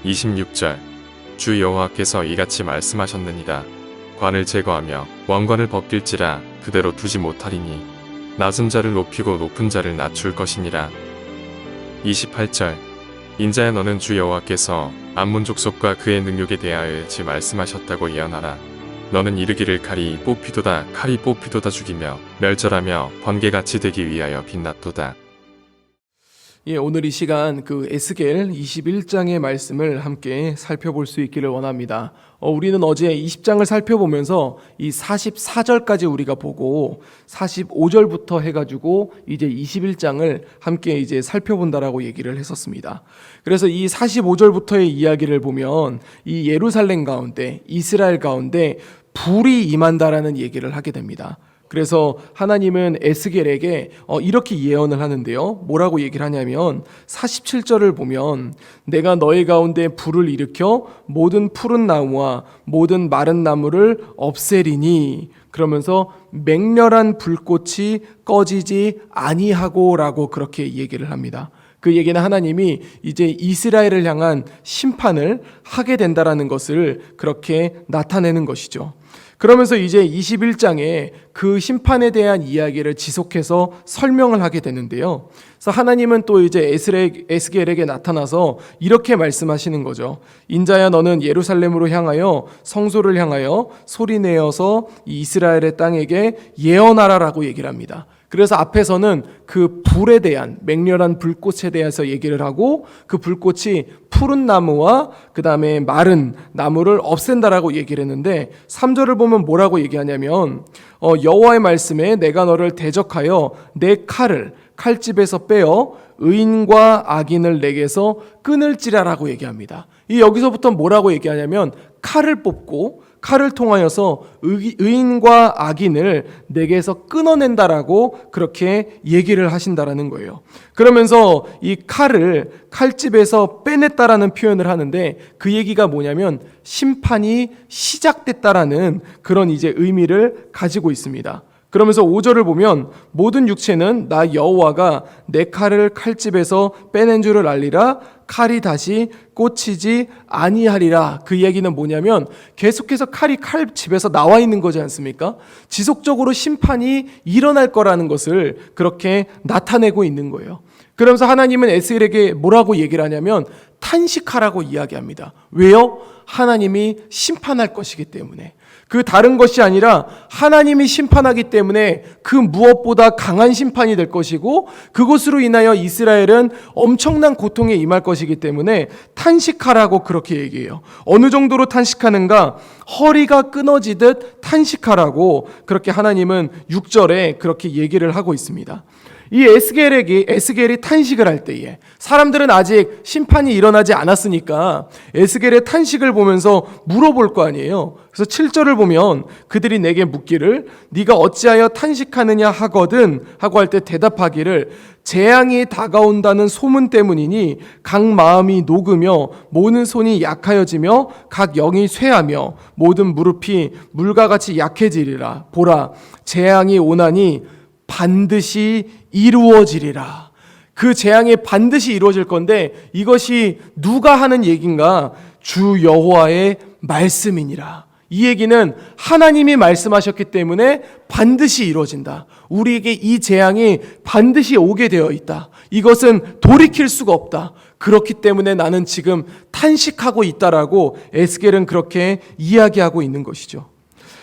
26절 주 여호와께서 이같이 말씀하셨느니라. 관을 제거하며 왕관을 벗길지라 그대로 두지 못하리니 낮은 자를 높이고 높은 자를 낮출 것이니라. 28절 인자야 너는 주 여호와께서 암몬 족속과 그의 능력에 대하여 이같이 말씀하셨다고 예언하라. 너는 이르기를 칼이 뽑히도다 죽이며 멸절하며 번개같이 되기 위하여 빛났도다. 오늘 이 시간 그 에스겔 21장의 말씀을 함께 살펴볼 수 있기를 원합니다. 우리는 어제 20장을 살펴보면서 이 44절까지 우리가 보고 45절부터 해가지고 이제 21장을 함께 이제 살펴본다라고 얘기를 했었습니다. 그래서 이 45절부터의 이야기를 보면 이 예루살렘 가운데 이스라엘 가운데 불이 임한다라는 얘기를 하게 됩니다. 그래서 하나님은 에스겔에게 이렇게 예언을 하는데요. 뭐라고 얘기를 하냐면 47절을 보면 내가 너희 가운데 불을 일으켜 모든 푸른 나무와 모든 마른 나무를 없애리니 그러면서 맹렬한 불꽃이 꺼지지 아니하고 라고 그렇게 얘기를 합니다. 그 얘기는 하나님이 이제 이스라엘을 향한 심판을 하게 된다라는 것을 그렇게 나타내는 것이죠. 그러면서 이제 21장에 그 심판에 대한 이야기를 지속해서 설명을 하게 되는데요. 그래서 하나님은 또 이제 에스겔에게 나타나서 이렇게 말씀하시는 거죠. 인자야 너는 예루살렘으로 향하여 성소를 향하여 소리내어서 이스라엘의 땅에게 예언하라라고 얘기를 합니다. 그래서 앞에서는 그 불에 대한 맹렬한 불꽃에 대해서 얘기를 하고 그 불꽃이 푸른 나무와 그 다음에 마른 나무를 없앤다라고 얘기를 했는데 3절을 보면 뭐라고 얘기하냐면 여호와의 말씀에 내가 너를 대적하여 내 칼을 칼집에서 빼어 의인과 악인을 내게서 끊을지라라고 얘기합니다. 이 여기서부터 뭐라고 얘기하냐면 칼을 뽑고 칼을 통하여서 의인과 악인을 내게서 끊어낸다라고 그렇게 얘기를 하신다라는 거예요. 그러면서 이 칼을 칼집에서 빼냈다라는 표현을 하는데 그 얘기가 뭐냐면 심판이 시작됐다라는 그런 이제 의미를 가지고 있습니다. 그러면서 5절을 보면 모든 육체는 나 여호와가 내 칼을 칼집에서 빼낸 줄을 알리라. 칼이 다시 꽂히지 아니하리라. 그 얘기는 뭐냐면 계속해서 칼이 칼집에서 나와 있는 거지 않습니까? 지속적으로 심판이 일어날 거라는 것을 그렇게 나타내고 있는 거예요. 그러면서 하나님은 에스겔에게 뭐라고 얘기를 하냐면 탄식하라고 이야기합니다. 왜요? 하나님이 심판할 것이기 때문에. 그 다른 것이 아니라 하나님이 심판하기 때문에 그 무엇보다 강한 심판이 될 것이고 그것으로 인하여 이스라엘은 엄청난 고통에 임할 것이기 때문에 탄식하라고 그렇게 얘기해요. 어느 정도로 탄식하는가? 허리가 끊어지듯 탄식하라고 그렇게 하나님은 6절에 그렇게 얘기를 하고 있습니다. 이 에스겔이 탄식을 할 때에 사람들은 아직 심판이 일어나지 않았으니까 에스겔의 탄식을 보면서 물어볼 거 아니에요. 그래서 7절을 보면 그들이 내게 묻기를 네가 어찌하여 탄식하느냐 하거든 하고 할 때 대답하기를 재앙이 다가온다는 소문 때문이니 각 마음이 녹으며 모든 손이 약하여지며 각 영이 쇠하며 모든 무릎이 물과 같이 약해지리라. 보라 재앙이 오나니 반드시 이루어지리라. 그 재앙이 반드시 이루어질 건데 이것이 누가 하는 얘기인가? 주 여호와의 말씀이니라. 이 얘기는 하나님이 말씀하셨기 때문에 반드시 이루어진다. 우리에게 이 재앙이 반드시 오게 되어 있다. 이것은 돌이킬 수가 없다. 그렇기 때문에 나는 지금 탄식하고 있다라고 에스겔은 그렇게 이야기하고 있는 것이죠.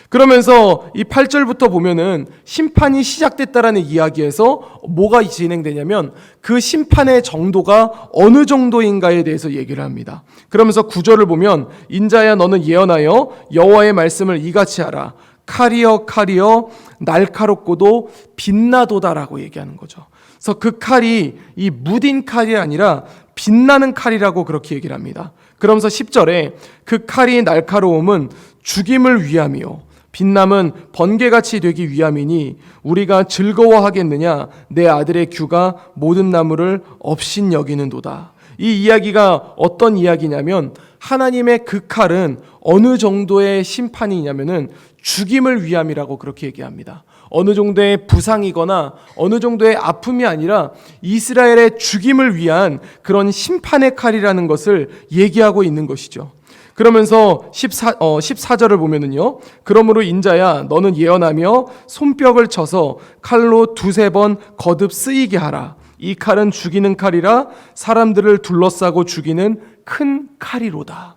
그러면서 이 8절부터 보면은 심판이 시작됐다라는 이야기에서 뭐가 진행되냐면 그 심판의 정도가 어느 정도인가에 대해서 얘기를 합니다. 그러면서 9절을 보면 인자야 너는 예언하여 여호와의 말씀을 이같이 하라. 칼이여 날카롭고도 빛나도다라고 얘기하는 거죠. 그래서 그 칼이 이 무딘 칼이 아니라 빛나는 칼이라고 그렇게 얘기를 합니다. 그러면서 10절에 그 칼이 날카로움은 죽임을 위함이요 빛남은 번개같이 되기 위함이니 우리가 즐거워하겠느냐 내 아들의 규가 모든 나무를 업신 여기는도다. 이 이야기가 어떤 이야기냐면 하나님의 그 칼은 어느 정도의 심판이냐면은 죽임을 위함이라고 그렇게 얘기합니다. 어느 정도의 부상이거나 어느 정도의 아픔이 아니라 이스라엘의 죽임을 위한 그런 심판의 칼이라는 것을 얘기하고 있는 것이죠. 그러면서 14절을 보면은요. 그러므로 인자야 너는 예언하며 손뼉을 쳐서 칼로 두세 번 거듭 쓰이게 하라. 이 칼은 죽이는 칼이라 사람들을 둘러싸고 죽이는 큰 칼이로다.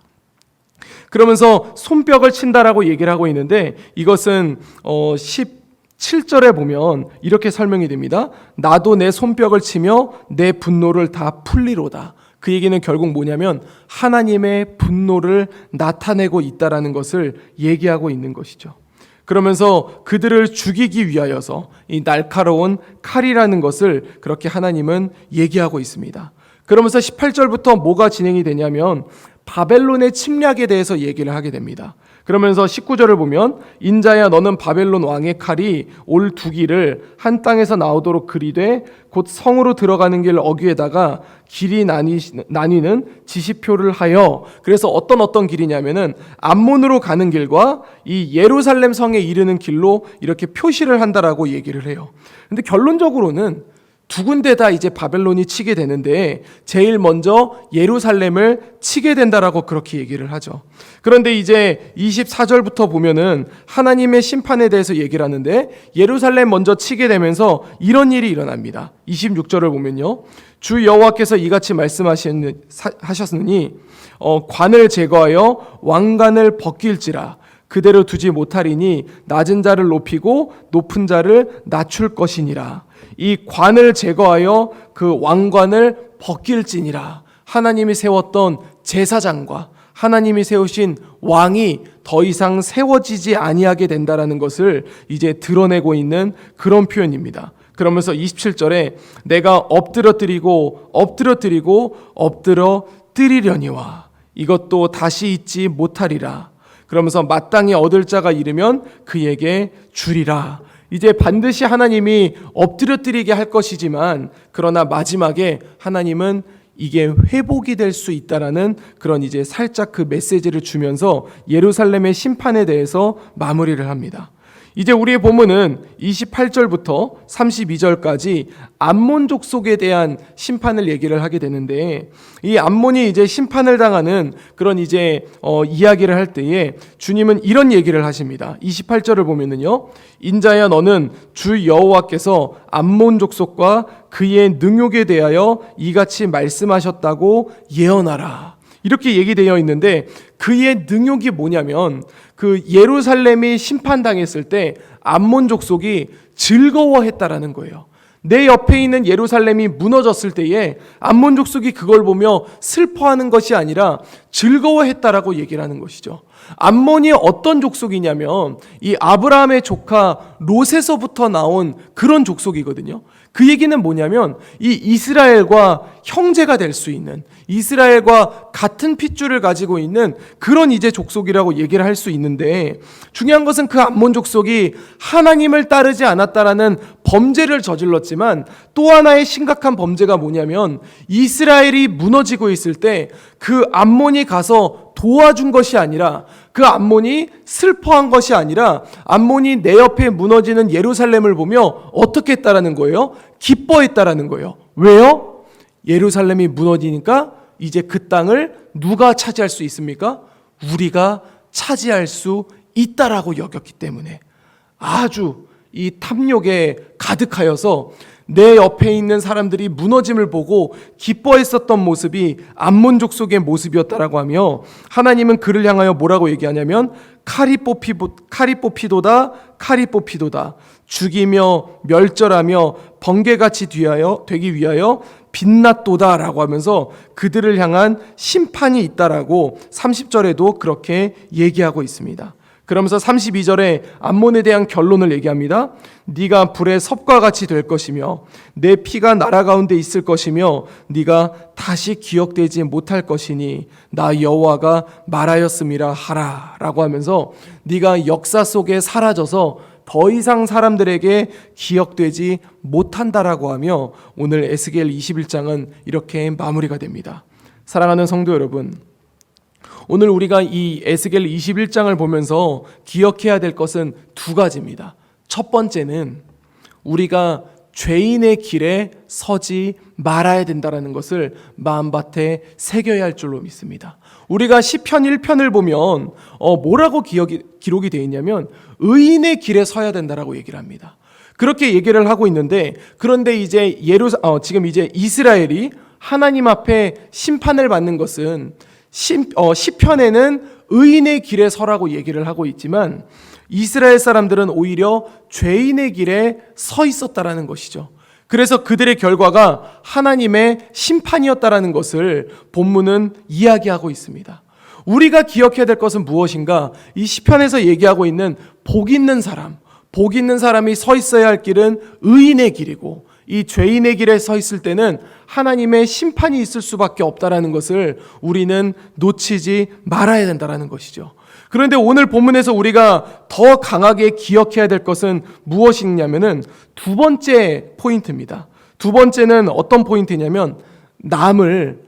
그러면서 손뼉을 친다라고 얘기를 하고 있는데 이것은 17절에 보면 이렇게 설명이 됩니다. 나도 내 손뼉을 치며 내 분노를 다 풀리로다. 그 얘기는 결국 뭐냐면 하나님의 분노를 나타내고 있다라는 것을 얘기하고 있는 것이죠. 그러면서 그들을 죽이기 위하여서 이 날카로운 칼이라는 것을 그렇게 하나님은 얘기하고 있습니다. 그러면서 18절부터 뭐가 진행이 되냐면 바벨론의 침략에 대해서 얘기를 하게 됩니다. 그러면서 19절을 보면 인자야 너는 바벨론 왕의 칼이 올 두 길을 한 땅에서 나오도록 그리되 곧 성으로 들어가는 길 어귀에다가 길이 나뉘는 지시표를 하여 그래서 어떤 길이냐면은 암몬으로 가는 길과 이 예루살렘 성에 이르는 길로 이렇게 표시를 한다라고 얘기를 해요. 근데 결론적으로는 두 군데 다 이제 바벨론이 치게 되는데 제일 먼저 예루살렘을 치게 된다라고 그렇게 얘기를 하죠. 그런데 이제 24절부터 보면은 하나님의 심판에 대해서 얘기를 하는데 예루살렘 먼저 치게 되면서 이런 일이 일어납니다. 26절을 보면요. 주 여호와께서 이같이 말씀하셨으니 관을 제거하여 왕관을 벗길지라 그대로 두지 못하리니 낮은 자를 높이고 높은 자를 낮출 것이니라. 이 관을 제거하여 그 왕관을 벗길지니라. 하나님이 세웠던 제사장과 하나님이 세우신 왕이 더 이상 세워지지 아니하게 된다라는 것을 이제 드러내고 있는 그런 표현입니다. 그러면서 27절에 내가 엎드러뜨리고 엎드러뜨리려니와 이것도 다시 잊지 못하리라. 그러면서 마땅히 얻을 자가 이르면 그에게 주리라. 이제 반드시 하나님이 엎드려뜨리게 할 것이지만 그러나 마지막에 하나님은 이게 회복이 될 수 있다라는 그런 이제 살짝 그 메시지를 주면서 예루살렘의 심판에 대해서 마무리를 합니다. 이제 우리의 본문은 28절부터 32절까지 암몬 족속에 대한 심판을 얘기를 하게 되는데 이 암몬이 이제 심판을 당하는 그런 이제 이야기를 할 때에 주님은 이런 얘기를 하십니다. 28절을 보면은요. 인자야 너는 주 여호와께서 암몬 족속과 그의 능욕에 대하여 이같이 말씀하셨다고 예언하라. 이렇게 얘기되어 있는데 그의 능욕이 뭐냐면 그 예루살렘이 심판당했을 때 암몬 족속이 즐거워했다라는 거예요. 내 옆에 있는 예루살렘이 무너졌을 때에 암몬 족속이 그걸 보며 슬퍼하는 것이 아니라 즐거워했다라고 얘기를 하는 것이죠. 암몬이 어떤 족속이냐면 이 아브라함의 조카 롯에서부터 나온 그런 족속이거든요. 그 얘기는 뭐냐면 이 이스라엘과 형제가 될 수 있는 이스라엘과 같은 핏줄을 가지고 있는 그런 이제 족속이라고 얘기를 할 수 있는데 중요한 것은 그 암몬 족속이 하나님을 따르지 않았다라는 범죄를 저질렀지만 또 하나의 심각한 범죄가 뭐냐면 이스라엘이 무너지고 있을 때 그 암몬이 가서 도와준 것이 아니라 그 암몬이 슬퍼한 것이 아니라 암몬이 내 옆에 무너지는 예루살렘을 보며 어떻게 했다라는 거예요? 기뻐했다라는 거예요. 왜요? 예루살렘이 무너지니까 이제 그 땅을 누가 차지할 수 있습니까? 우리가 차지할 수 있다라고 여겼기 때문에 아주 이 탐욕에 가득하여서 내 옆에 있는 사람들이 무너짐을 보고 기뻐했었던 모습이 암몬 족속의 모습이었다라고 하며 하나님은 그를 향하여 뭐라고 얘기하냐면 칼이 뽑히도다 죽이며 멸절하며 번개같이 되기 위하여 빛났도다라고 하면서 그들을 향한 심판이 있다라고 30절에도 그렇게 얘기하고 있습니다. 그러면서 32절에 암몬에 대한 결론을 얘기합니다. 네가 불의 섭과 같이 될 것이며 내 피가 나라 가운데 있을 것이며 네가 다시 기억되지 못할 것이니 나 여호와가 말하였음이라 하라 라고 하면서 네가 역사 속에 사라져서 더 이상 사람들에게 기억되지 못한다라고 하며 오늘 에스겔 21장은 이렇게 마무리가 됩니다. 사랑하는 성도 여러분, 오늘 우리가 이 에스겔 21장을 보면서 기억해야 될 것은 두 가지입니다. 첫 번째는 우리가 죄인의 길에 서지 말아야 된다는 것을 마음밭에 새겨야 할 줄로 믿습니다. 우리가 시편 1편을 보면 뭐라고 기록이 되어 있냐면 의인의 길에 서야 된다라고 얘기를 합니다. 그렇게 얘기를 하고 있는데, 그런데 이제 지금 이제 이스라엘이 하나님 앞에 심판을 받는 것은 시편에는 의인의 길에 서라고 얘기를 하고 있지만 이스라엘 사람들은 오히려 죄인의 길에 서 있었다라는 것이죠. 그래서 그들의 결과가 하나님의 심판이었다라는 것을 본문은 이야기하고 있습니다. 우리가 기억해야 될 것은 무엇인가? 이 시편에서 얘기하고 있는 복 있는 사람이 서 있어야 할 길은 의인의 길이고, 이 죄인의 길에 서 있을 때는 하나님의 심판이 있을 수밖에 없다라는 것을 우리는 놓치지 말아야 된다라는 것이죠. 그런데 오늘 본문에서 우리가 더 강하게 기억해야 될 것은 무엇이냐면은 두 번째 포인트입니다. 두 번째는 어떤 포인트냐면 남을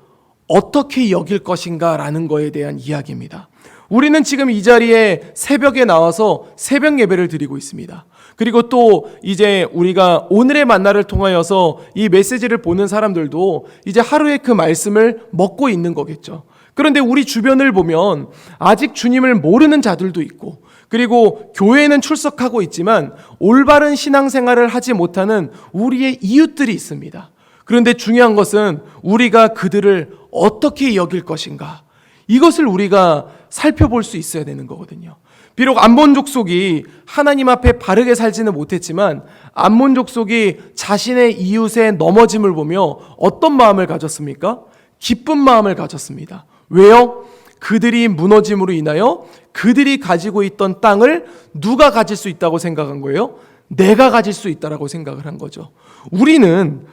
어떻게 여길 것인가라는 거에 대한 이야기입니다. 우리는 지금 이 자리에 새벽에 나와서 새벽 예배를 드리고 있습니다. 그리고 또 이제 우리가 오늘의 만나를 통하여서 이 메시지를 보는 사람들도 이제 하루에 그 말씀을 먹고 있는 거겠죠. 그런데 우리 주변을 보면 아직 주님을 모르는 자들도 있고, 그리고 교회에는 출석하고 있지만 올바른 신앙생활을 하지 못하는 우리의 이웃들이 있습니다. 그런데 중요한 것은 우리가 그들을 어떻게 여길 것인가, 이것을 우리가 살펴볼 수 있어야 되는 거거든요. 비록 암몬 족속이 하나님 앞에 바르게 살지는 못했지만 암몬 족속이 자신의 이웃의 넘어짐을 보며 어떤 마음을 가졌습니까? 기쁜 마음을 가졌습니다. 왜요? 그들이 무너짐으로 인하여 그들이 가지고 있던 땅을 누가 가질 수 있다고 생각한 거예요? 내가 가질 수 있다라고 생각을 한 거죠.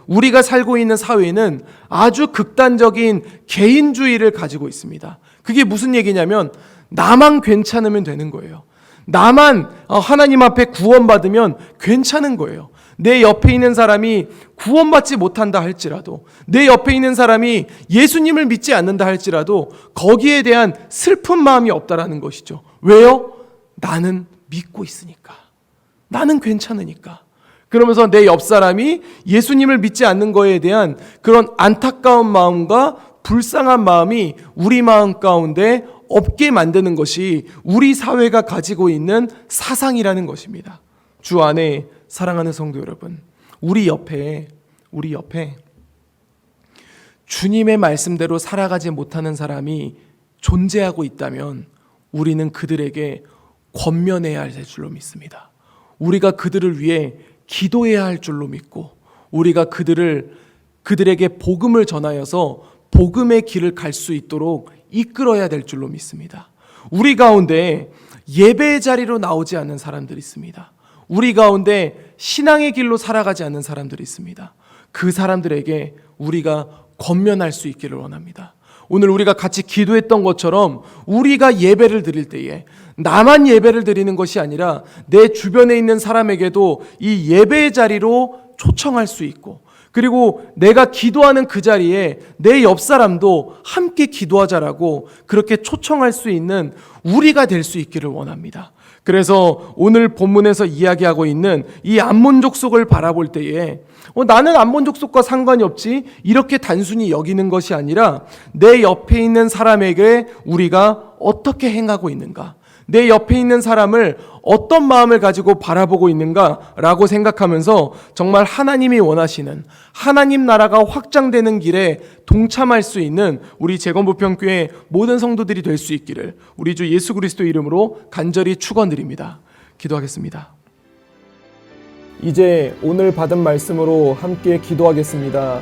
우리가 살고 있는 사회는 아주 극단적인 개인주의를 가지고 있습니다. 그게 무슨 얘기냐면 나만 괜찮으면 되는 거예요. 나만 하나님 앞에 구원받으면 괜찮은 거예요. 내 옆에 있는 사람이 구원받지 못한다 할지라도, 내 옆에 있는 사람이 예수님을 믿지 않는다 할지라도 거기에 대한 슬픈 마음이 없다라는 것이죠. 왜요? 나는 믿고 있으니까. 나는 괜찮으니까. 그러면서 내 옆 사람이 예수님을 믿지 않는 거에 대한 그런 안타까운 마음과 불쌍한 마음이 우리 마음 가운데 없게 만드는 것이 우리 사회가 가지고 있는 사상이라는 것입니다. 주 안에 사랑하는 성도 여러분, 우리 옆에 주님의 말씀대로 살아가지 못하는 사람이 존재하고 있다면 우리는 그들에게 권면해야 할 줄로 믿습니다. 우리가 그들을 위해 기도해야 할 줄로 믿고, 우리가 그들에게 복음을 전하여서 복음의 길을 갈 수 있도록 이끌어야 될 줄로 믿습니다. 우리 가운데 예배의 자리로 나오지 않는 사람들이 있습니다. 우리 가운데 신앙의 길로 살아가지 않는 사람들이 있습니다. 그 사람들에게 우리가 권면할 수 있기를 원합니다. 오늘 우리가 같이 기도했던 것처럼 우리가 예배를 드릴 때에 나만 예배를 드리는 것이 아니라 내 주변에 있는 사람에게도 이 예배의 자리로 초청할 수 있고, 그리고 내가 기도하는 그 자리에 내 옆 사람도 함께 기도하자라고 그렇게 초청할 수 있는 우리가 될 수 있기를 원합니다. 그래서 오늘 본문에서 이야기하고 있는 이 암몬 족속을 바라볼 때에 나는 암몬 족속과 상관이 없지, 이렇게 단순히 여기는 것이 아니라 내 옆에 있는 사람에게 우리가 어떻게 행하고 있는가, 내 옆에 있는 사람을 어떤 마음을 가지고 바라보고 있는가라고 생각하면서 정말 하나님이 원하시는 하나님 나라가 확장되는 길에 동참할 수 있는 우리 재건부평교회 모든 성도들이 될 수 있기를 우리 주 예수 그리스도 이름으로 간절히 축원드립니다. 기도하겠습니다. 이제 오늘 받은 말씀으로 함께 기도하겠습니다.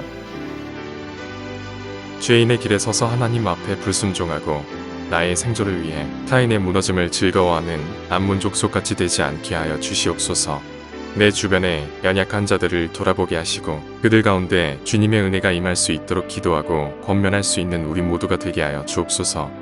죄인의 길에 서서 하나님 앞에 불순종하고 나의 생존을 위해 타인의 무너짐을 즐거워하는 암몬 족속같이 되지 않게 하여 주시옵소서. 내 주변에 연약한 자들을 돌아보게 하시고 그들 가운데 주님의 은혜가 임할 수 있도록 기도하고 권면할 수 있는 우리 모두가 되게 하여 주옵소서.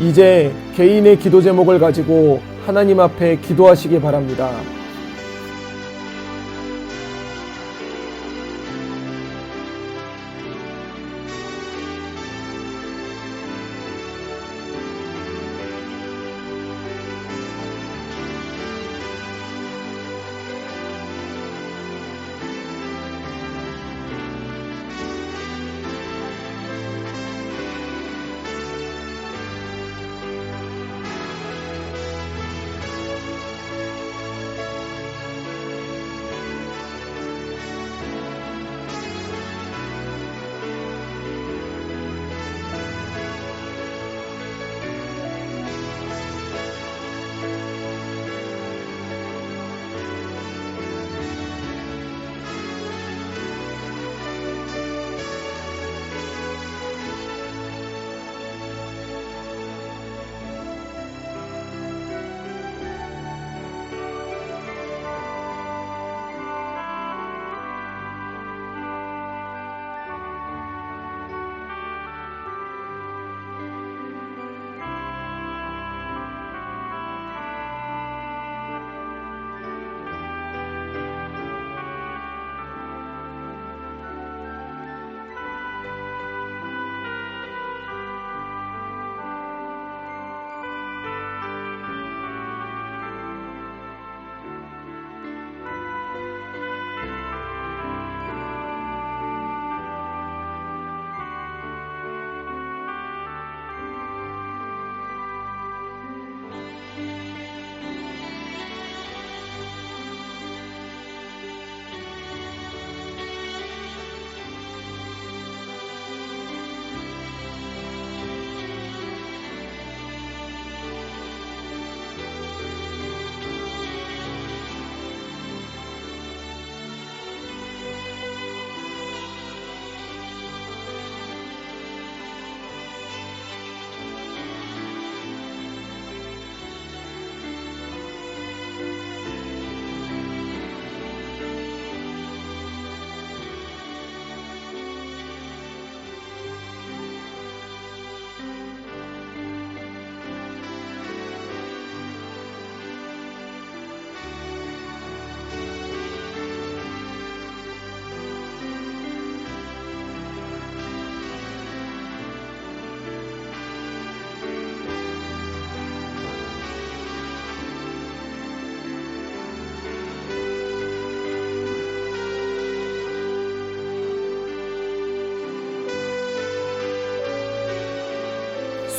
이제 개인의 기도 제목을 가지고 하나님 앞에 기도하시기 바랍니다.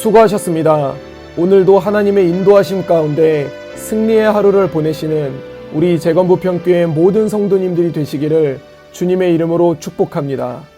수고하셨습니다. 오늘도 하나님의 인도하심 가운데 승리의 하루를 보내시는 우리 재건부평교회 모든 성도님들이 되시기를 주님의 이름으로 축복합니다.